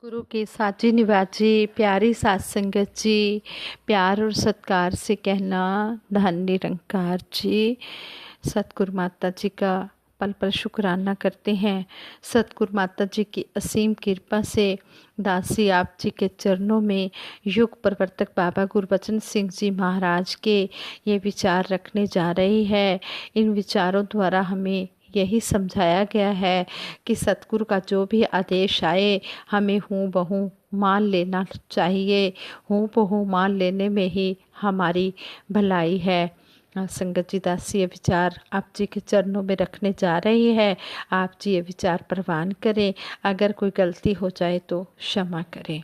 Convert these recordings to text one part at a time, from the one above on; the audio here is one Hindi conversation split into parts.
गुरु के साची निवाजी प्यारी सात संगत जी, प्यार और सत्कार से कहना धन निरंकार जी। सतगुरु माता जी का पल पल शुक्राना करते हैं। सतगुरु माता जी की असीम कृपा से दासी आप जी के चरणों में युग प्रवर्तक बाबा गुरबचन सिंह जी महाराज के ये विचार रखने जा रही है। इन विचारों द्वारा हमें यही समझाया गया है कि सतगुरु का जो भी आदेश आए हमें हूँ बहू मान लेना चाहिए। हूँ बहू मान लेने में ही हमारी भलाई है। संगत जी दासी ये विचार आप जी के चरणों में रखने जा रही है। आप जी ये विचार प्रवान करें। अगर कोई गलती हो जाए तो क्षमा करें।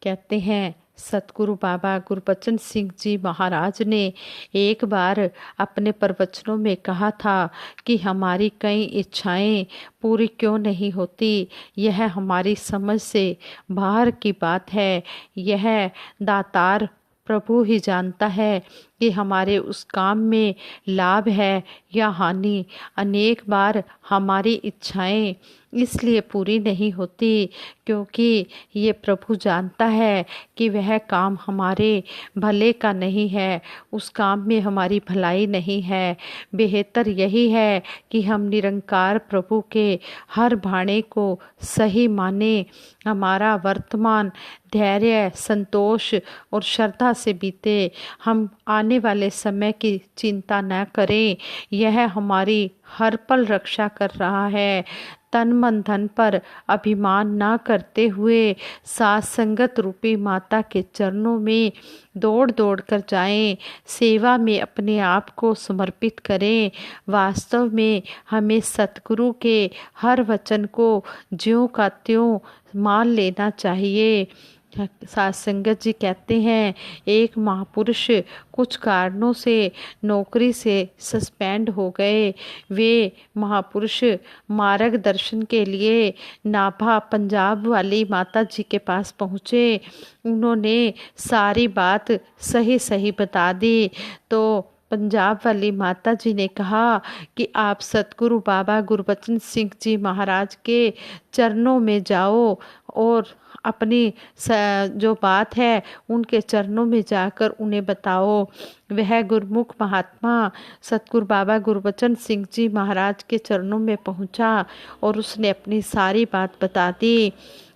कहते हैं सतगुरु बाबा गुरबचन सिंह जी महाराज ने एक बार अपने प्रवचनों में कहा था कि हमारी कई इच्छाएं पूरी क्यों नहीं होती, यह हमारी समझ से बाहर की बात है। यह दातार प्रभु ही जानता है कि हमारे उस काम में लाभ है या हानि। अनेक बार हमारी इच्छाएं इसलिए पूरी नहीं होती क्योंकि ये प्रभु जानता है कि वह काम हमारे भले का नहीं है, उस काम में हमारी भलाई नहीं है। बेहतर यही है कि हम निरंकार प्रभु के हर भाणे को सही माने। हमारा वर्तमान धैर्य, संतोष और श्रद्धा से बीते। हम आने वाले समय की चिंता न करें। यह हमारी हर पल रक्षा कर रहा है। तन मन धन पर अभिमान ना करते हुए सात संगत रूपी माता के चरणों में दौड़ दौड़ कर जाएं। सेवा में अपने आप को समर्पित करें। वास्तव में हमें सतगुरु के हर वचन को ज्यों का त्यों मान लेना चाहिए। सात संगत जी कहते हैं एक महापुरुष कुछ कारणों से नौकरी से सस्पेंड हो गए। वे महापुरुष मार्गदर्शन के लिए नाभा पंजाब वाली माता जी के पास पहुँचे। उन्होंने सारी बात सही सही बता दी तो पंजाब वाली माता जी ने कहा कि आप सतगुरु बाबा गुरबचन सिंह जी महाराज के चरणों में जाओ और अपनी जो बात है उनके चरणों में जाकर उन्हें बताओ। वह गुरमुख महात्मा सतगुरु बाबा गुरबचन सिंह जी महाराज के चरणों में पहुंचा और उसने अपनी सारी बात बता दी।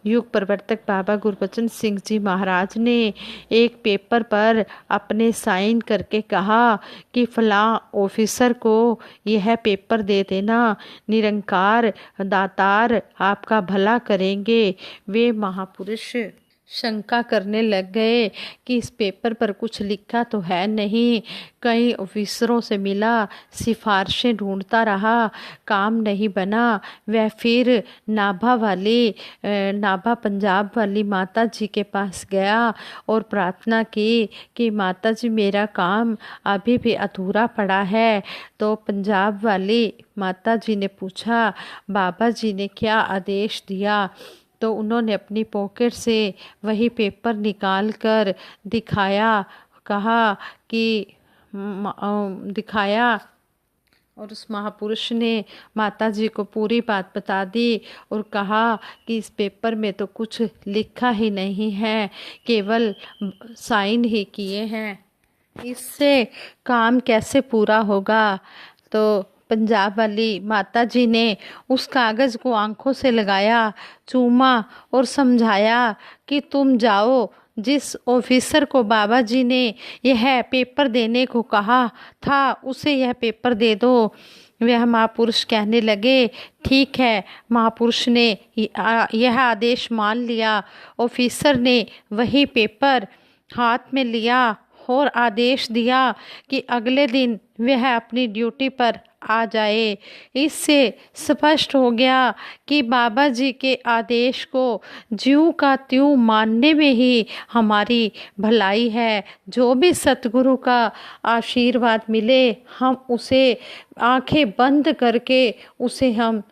युग प्रवर्तक बाबा गुरबचन सिंह जी महाराज ने एक पेपर पर अपने साइन करके कहा कि फलां ऑफिसर को यह पेपर दे देना, निरंकार दातार आपका भला करेंगे। वे महापुरुष शंका करने लग गए कि इस पेपर पर कुछ लिखा तो है नहीं। कई ऑफिसरों से मिला, सिफारिशें ढूंढता रहा, काम नहीं बना। वह फिर नाभा पंजाब वाली माता जी के पास गया और प्रार्थना की कि माता जी मेरा काम अभी भी अधूरा पड़ा है। तो पंजाब वाली माता जी ने पूछा बाबा जी ने क्या आदेश दिया। तो उन्होंने अपनी पॉकेट से वही पेपर निकाल कर दिखाया, कहा कि दिखाया और उस महापुरुष ने माता जी को पूरी बात बता दी और कहा कि इस पेपर में तो कुछ लिखा ही नहीं है, केवल साइन ही किए हैं, इससे काम कैसे पूरा होगा। तो पंजाब वाली माता जी ने उस कागज़ को आंखों से लगाया, चूमा और समझाया कि तुम जाओ, जिस ऑफिसर को बाबा जी ने यह पेपर देने को कहा था उसे यह पेपर दे दो। वह महापुरुष कहने लगे ठीक है। महापुरुष ने यह आदेश मान लिया। ऑफिसर ने वही पेपर हाथ में लिया और आदेश दिया कि अगले दिन वह अपनी ड्यूटी पर आ जाए। इससे स्पष्ट हो गया कि बाबा जी के आदेश को ज्यों का त्यों मानने में ही हमारी भलाई है। जो भी सतगुरु का आशीर्वाद मिले हम उसे आंखें बंद करके उसे हम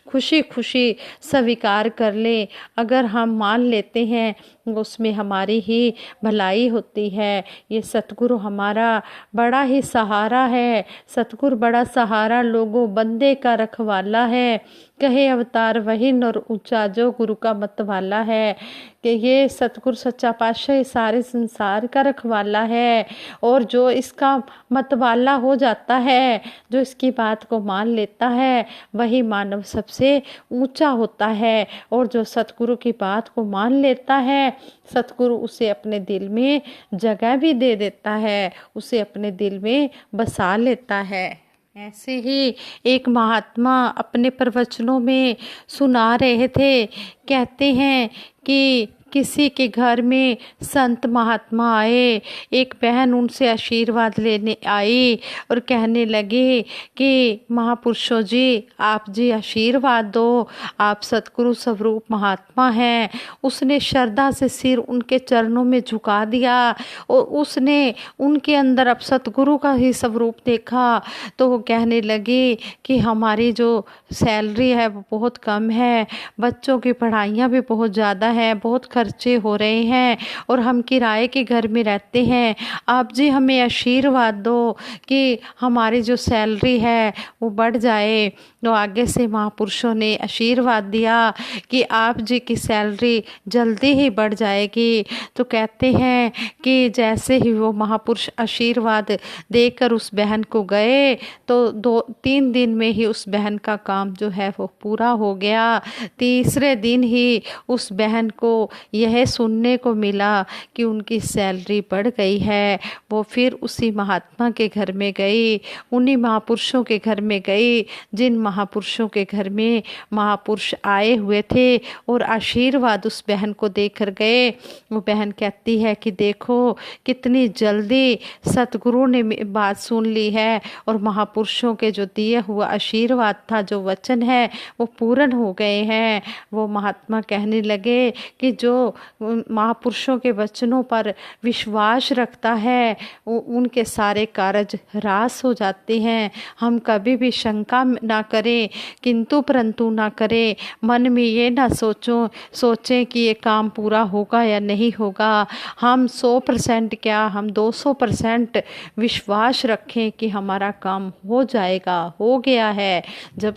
खुशी खुशी स्वीकार कर लें। अगर हम मान लेते हैं उसमें हमारी ही भलाई होती है। ये सतगुरु हमारा बड़ा ही सहारा है। सतगुरु बड़ा सहारा लोगों बंदे का रखवाला है। कहे अवतार वही नर ऊंचा जो गुरु का मतवाला है। कि ये सतगुरु सच्चा पातशाह सारे संसार का रखवाला है, और जो इसका मतवाला हो जाता है, जो इसकी बात को मान लेता है, वही मानव सबसे ऊंचा होता है। और जो सतगुरु की बात को मान लेता है, सतगुरु उसे अपने दिल में जगह भी दे देता है, उसे अपने दिल में बसा लेता है। ऐसे ही एक महात्मा अपने प्रवचनों में सुना रहे थे, कहते हैं कि किसी के घर में संत महात्मा आए, एक बहन उनसे आशीर्वाद लेने आई और कहने लगे कि महापुरुषों जी, आप जी आशीर्वाद दो, आप सतगुरु स्वरूप महात्मा हैं। उसने श्रद्धा से सिर उनके चरणों में झुका दिया और उसने उनके अंदर अब सतगुरु का ही स्वरूप देखा। तो वो कहने लगे कि हमारी जो सैलरी है वो बहुत कम है, बच्चों की पढ़ाइयाँ भी बहुत ज़्यादा है, बहुत खर्चे हो रहे हैं और हम किराए के घर में रहते हैं। आप जी हमें आशीर्वाद दो कि हमारी जो सैलरी है वो बढ़ जाए। तो आगे से महापुरुषों ने आशीर्वाद दिया कि आप जी की सैलरी जल्दी ही बढ़ जाएगी। तो कहते हैं कि जैसे ही वो महापुरुष आशीर्वाद देकर उस बहन को गए, तो 2-3 दिन में ही उस बहन का काम जो है वो पूरा हो गया। तीसरे दिन ही उस बहन को यह सुनने को मिला कि उनकी सैलरी बढ़ गई है। वो फिर उसी महात्मा के घर में गई, उन्हीं महापुरुषों के घर में गई जिन महापुरुषों के घर में महापुरुष आए हुए थे और आशीर्वाद उस बहन को देकर गए। वो बहन कहती है कि देखो कितनी जल्दी सतगुरु ने बात सुन ली है और महापुरुषों के जो दिए हुआ आशीर्वाद था, जो वचन है, वो पूर्ण हो गए हैं। वो महात्मा कहने लगे कि जो महापुरुषों के वचनों पर विश्वास रखता है उनके सारे कार्य ह्रास हो जाते हैं। हम कभी भी शंका ना करें, किंतु परंतु ना करें, मन में ये ना सोचें कि ये काम पूरा होगा या नहीं होगा। हम 100% क्या, हम 200% विश्वास रखें कि हमारा काम हो जाएगा, हो गया है। जब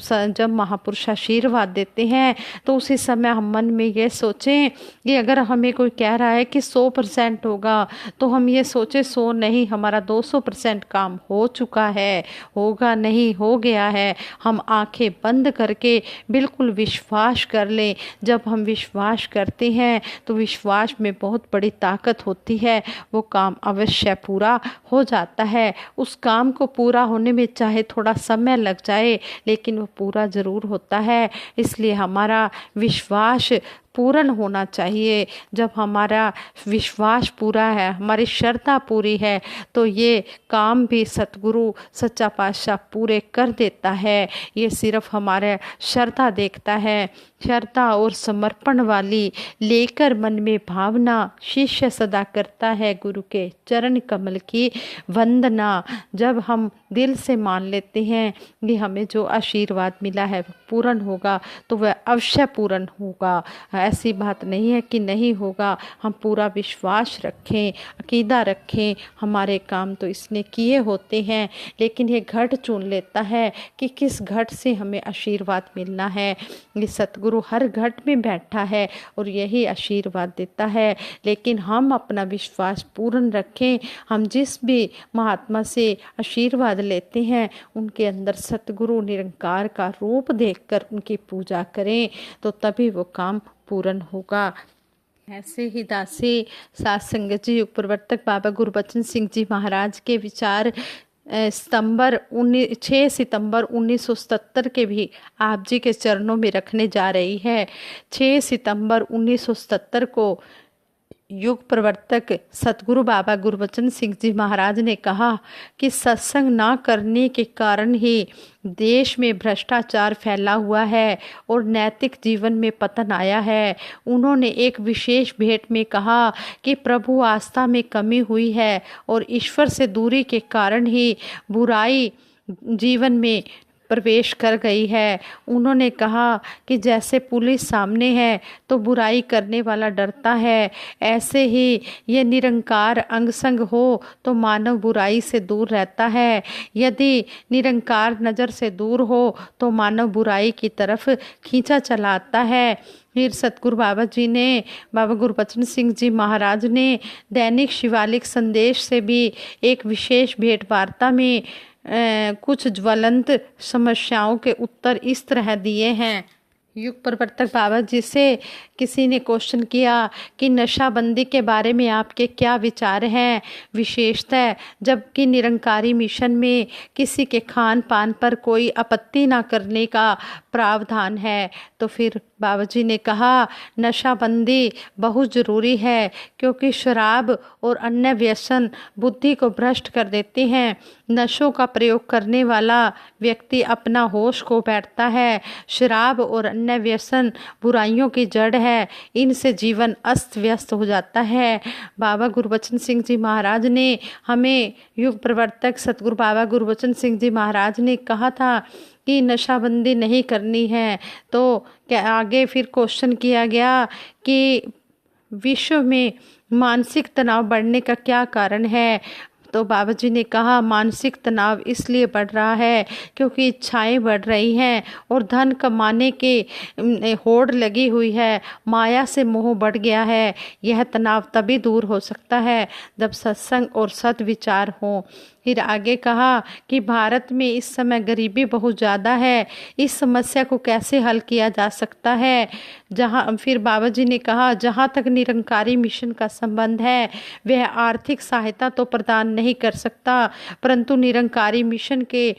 महापुरुष आशीर्वाद देते हैं तो उसी समय हम मन में ये सोचें कि अगर हमें कोई कह रहा है कि 100% होगा, तो हम ये सोचें 100 नहीं, हमारा 200% काम हो चुका है, होगा नहीं, हो गया है। हम आंखें बंद करके बिल्कुल विश्वास कर लें। जब हम विश्वास करते हैं तो विश्वास में बहुत बड़ी ताकत होती है, वो काम अवश्य पूरा हो जाता है। उस काम को पूरा होने में चाहे थोड़ा समय लग जाए, लेकिन वो पूरा ज़रूर होता है। इसलिए हमारा विश्वास पूर्ण होना चाहिए। जब हमारा विश्वास पूरा है, हमारी श्रद्धा पूरी है, तो ये काम भी सतगुरु सच्चा पातशाह पूरे कर देता है। ये सिर्फ हमारे श्रद्धा देखता है। श्रद्धा और समर्पण वाली लेकर मन में भावना शिष्य सदा करता है गुरु के चरण कमल की वंदना। जब हम दिल से मान लेते हैं कि हमें जो आशीर्वाद मिला है वो पूर्ण होगा, तो वह अवश्य पूर्ण होगा। ऐसी बात नहीं है कि नहीं होगा। हम पूरा विश्वास रखें, अकीदा रखें, हमारे काम तो इसने किए होते हैं, लेकिन ये घट चुन लेता है कि किस घट से हमें आशीर्वाद मिलना है। ये सतगुरु हर घट में बैठा है और यही आशीर्वाद देता है। लेकिन हम अपना विश्वास पूर्ण रखें। हम जिस भी महात्मा से आशीर्वाद लेते हैं उनके अंदर सतगुरु निरंकार का रूप देखकर उनकी पूजा करें, तो तभी वो काम पूर्ण होगा। ऐसे ही दासी सात संगत जी युग प्रवर्तक बाबा गुरबचन सिंह जी महाराज के विचार 6 सितंबर 1977 के भी आप जी के चरणों में रखने जा रही है। 6 सितंबर 1977 को युग प्रवर्तक सतगुरु बाबा गुरबचन सिंह जी महाराज ने कहा कि सत्संग ना करने के कारण ही देश में भ्रष्टाचार फैला हुआ है और नैतिक जीवन में पतन आया है। उन्होंने एक विशेष भेंट में कहा कि प्रभु आस्था में कमी हुई है और ईश्वर से दूरी के कारण ही बुराई जीवन में प्रवेश कर गई है। उन्होंने कहा कि जैसे पुलिस सामने है तो बुराई करने वाला डरता है, ऐसे ही ये निरंकार अंग संग हो तो मानव बुराई से दूर रहता है। यदि निरंकार नज़र से दूर हो तो मानव बुराई की तरफ खींचा चला आता है। फिर सतगुरु बाबा जी ने, बाबा गुरबचन सिंह जी महाराज ने दैनिक शिवालिक संदेश से भी एक विशेष भेंट वार्ता में कुछ ज्वलंत समस्याओं के उत्तर इस तरह दिए हैं। युग प्रवर्तक बाबा जी से किसी ने क्वेश्चन किया कि नशाबंदी के बारे में आपके क्या विचार हैं, विशेषतः जबकि निरंकारी मिशन में किसी के खान पान पर कोई आपत्ति ना करने का प्रावधान है। तो फिर बाबा जी ने कहा, नशाबंदी बहुत ज़रूरी है क्योंकि शराब और अन्य व्यसन बुद्धि को भ्रष्ट कर देते हैं। नशों का प्रयोग करने वाला व्यक्ति अपना होश खो बैठता है। शराब और अन्य व्यसन बुराइयों की जड़ है, इनसे जीवन अस्त व्यस्त हो जाता है। बाबा गुरबचन सिंह जी महाराज ने हमें, युग प्रवर्तक सतगुरु बाबा गुरबचन सिंह जी महाराज ने कहा था कि नशाबंदी नहीं करनी है। तो क्या आगे फिर क्वेश्चन किया गया कि विश्व में मानसिक तनाव बढ़ने का क्या कारण है। तो बाबा जी ने कहा, मानसिक तनाव इसलिए बढ़ रहा है क्योंकि इच्छाएं बढ़ रही हैं और धन कमाने के होड़ लगी हुई है, माया से मोह बढ़ गया है। यह तनाव तभी दूर हो सकता है जब सत्संग और सत विचार हो। फिर आगे कहा कि भारत में इस समय गरीबी बहुत ज़्यादा है, इस समस्या को कैसे हल किया जा सकता है। फिर बाबा जी ने कहा, जहाँ तक निरंकारी मिशन का संबंध है वह आर्थिक सहायता तो प्रदान नहीं कर सकता, परंतु निरंकारी मिशन के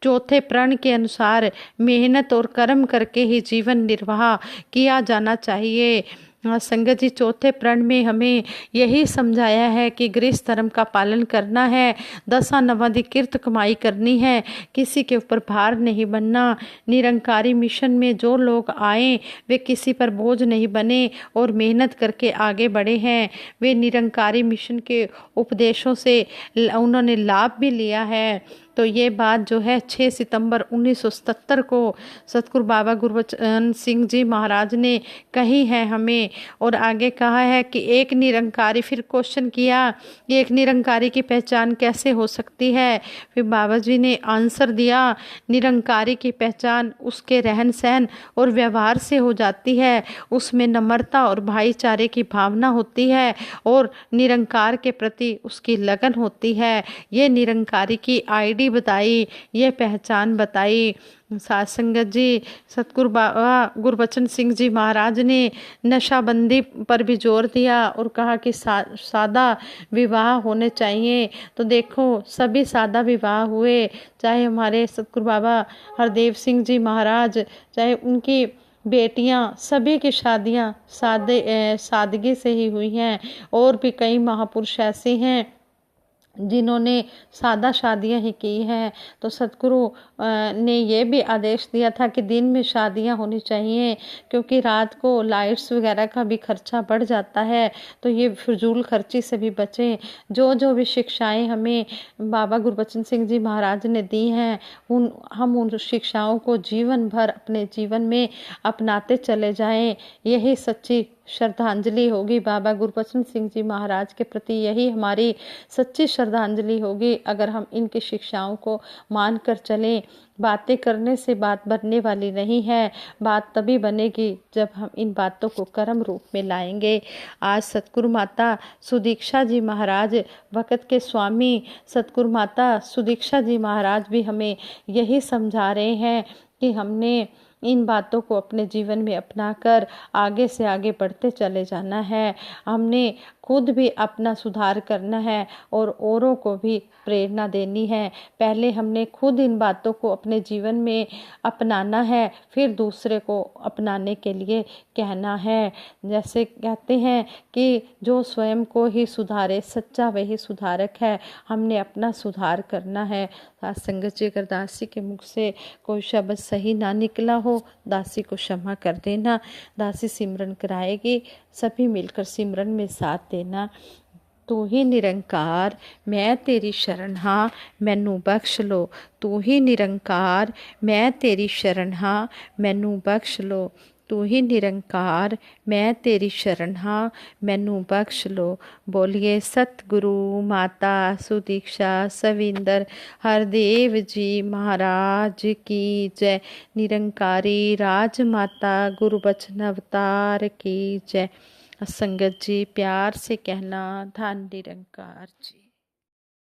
चौथे प्रण के अनुसार मेहनत और कर्म करके ही जीवन निर्वाह किया जाना चाहिए। संगत जी, चौथे प्रण में हमें यही समझाया है कि गृहस्थ धर्म का पालन करना है, दशा नवादि कीर्त कमाई करनी है, किसी के ऊपर भार नहीं बनना। निरंकारी मिशन में जो लोग आए वे किसी पर बोझ नहीं बने और मेहनत करके आगे बढ़े हैं। वे निरंकारी मिशन के उपदेशों से उन्होंने लाभ भी लिया है। तो ये बात जो है 6 सितंबर 1977 को सतगुरु बाबा गुरबचन सिंह जी महाराज ने कही है हमें। और आगे कहा है कि एक निरंकारी, फिर क्वेश्चन किया कि एक निरंकारी की पहचान कैसे हो सकती है। फिर बाबा जी ने आंसर दिया, निरंकारी की पहचान उसके रहन सहन और व्यवहार से हो जाती है। उसमें नम्रता और भाईचारे की भावना होती है और निरंकार के प्रति उसकी लगन होती है। ये निरंकारी की आईडी बताई, ये पहचान बताई। साथ संगत जी, सतगुरु बाबा गुरबचन सिंह जी महाराज ने नशाबंदी पर भी जोर दिया और कहा कि सादा विवाह होने चाहिए। तो देखो, सभी सादा विवाह हुए, चाहे हमारे सतगुरु बाबा हरदेव सिंह जी महाराज, चाहे उनकी बेटियां, सभी की शादियां सादगी से ही हुई हैं। और भी कई महापुरुष ऐसे हैं जिन्होंने सादा शादियां ही की हैं। तो सतगुरु ने ये भी आदेश दिया था कि दिन में शादियां होनी चाहिए, क्योंकि रात को लाइट्स वगैरह का भी खर्चा बढ़ जाता है। तो ये फिजूल खर्ची से भी बचें। जो भी शिक्षाएं हमें बाबा गुरबचन सिंह जी महाराज ने दी हैं, हम उन शिक्षाओं को जीवन भर अपने जीवन में अपनाते चले जाएं। यही सच्ची श्रद्धांजलि होगी बाबा गुरबचन सिंह जी महाराज के प्रति, यही हमारी सच्ची श्रद्धांजलि होगी अगर हम इनकी शिक्षाओं को मान कर चलें। बातें करने से बात बनने वाली नहीं है, बात तभी बनेगी जब हम इन बातों को कर्म रूप में लाएंगे। आज सतगुरु माता सुदीक्षा जी महाराज, वक़्त के स्वामी सतगुरु माता सुदीक्षा जी महाराज भी हमें यही समझा रहे हैं कि हमने इन बातों को अपने जीवन में अपनाकर आगे से आगे बढ़ते चले जाना है। हमने खुद भी अपना सुधार करना है और औरों को भी प्रेरणा देनी है। पहले हमने खुद इन बातों को अपने जीवन में अपनाना है, फिर दूसरे को अपनाने के लिए कहना है। जैसे कहते हैं कि जो स्वयं को ही सुधारे सच्चा वही सुधारक है। हमने अपना सुधार करना है। संगत जी, अगर दासी के मुख से कोई शब्द सही ना निकला हो, दासी को क्षमा कर देना। दासी सिमरन कराएगी, सभी मिलकर सिमरन में साथ देना। ਤੂੰ ਹੀ ਨਿਰੰਕਾਰ, ਮੈਂ ਤੇਰੀ ਸ਼ਰਨ ਹਾਂ, ਮੈਨੂੰ ਬਖਸ਼ ਲੋ। ਤੂੰ ਹੀ ਨਿਰੰਕਾਰ, ਮੈਂ ਤੇਰੀ ਸ਼ਰਨ ਹਾਂ, ਮੈਨੂੰ ਬਖਸ਼ ਲੋ। ਤੂੰ ਹੀ ਨਿਰੰਕਾਰ, ਮੈਂ ਤੇਰੀ ਸ਼ਰਨ ਹਾਂ, ਮੈਨੂੰ ਬਖਸ਼ ਲੋ। ਬੋਲੀਏ ਸਤਿਗੁਰੂ ਮਾਤਾ ਸੁਦੀਕਸ਼ਾ ਸਵਿੰਦਰ ਹਰਦੇਵ ਜੀ महाराज की जय। निरंकारी राज माता गुरुबचन अवतार की जय। संगत जी प्यार से कहना धन निरंकार जी।